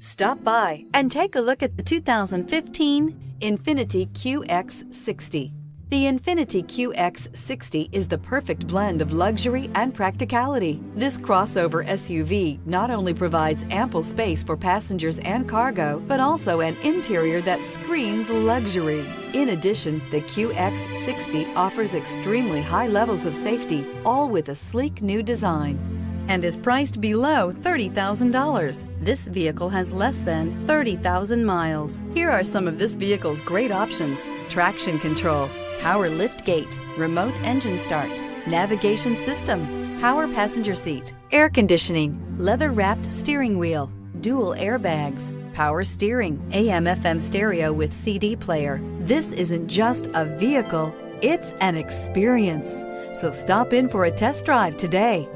Stop by and take a look at the 2015 INFINITI QX60. The INFINITI QX60 is the perfect blend of luxury and practicality. This crossover SUV not only provides ample space for passengers and cargo, but also an interior that screams luxury. In addition, the QX60 offers extremely high levels of safety, all with a sleek new design, and is priced below $30,000. This vehicle has less than 30,000 miles. Here are some of this vehicle's great options: traction control, power liftgate, remote engine start, navigation system, power passenger seat, air conditioning, leather-wrapped steering wheel, dual airbags, power steering, AM/FM stereo with CD player. This isn't just a vehicle, it's an experience. So stop in for a test drive today.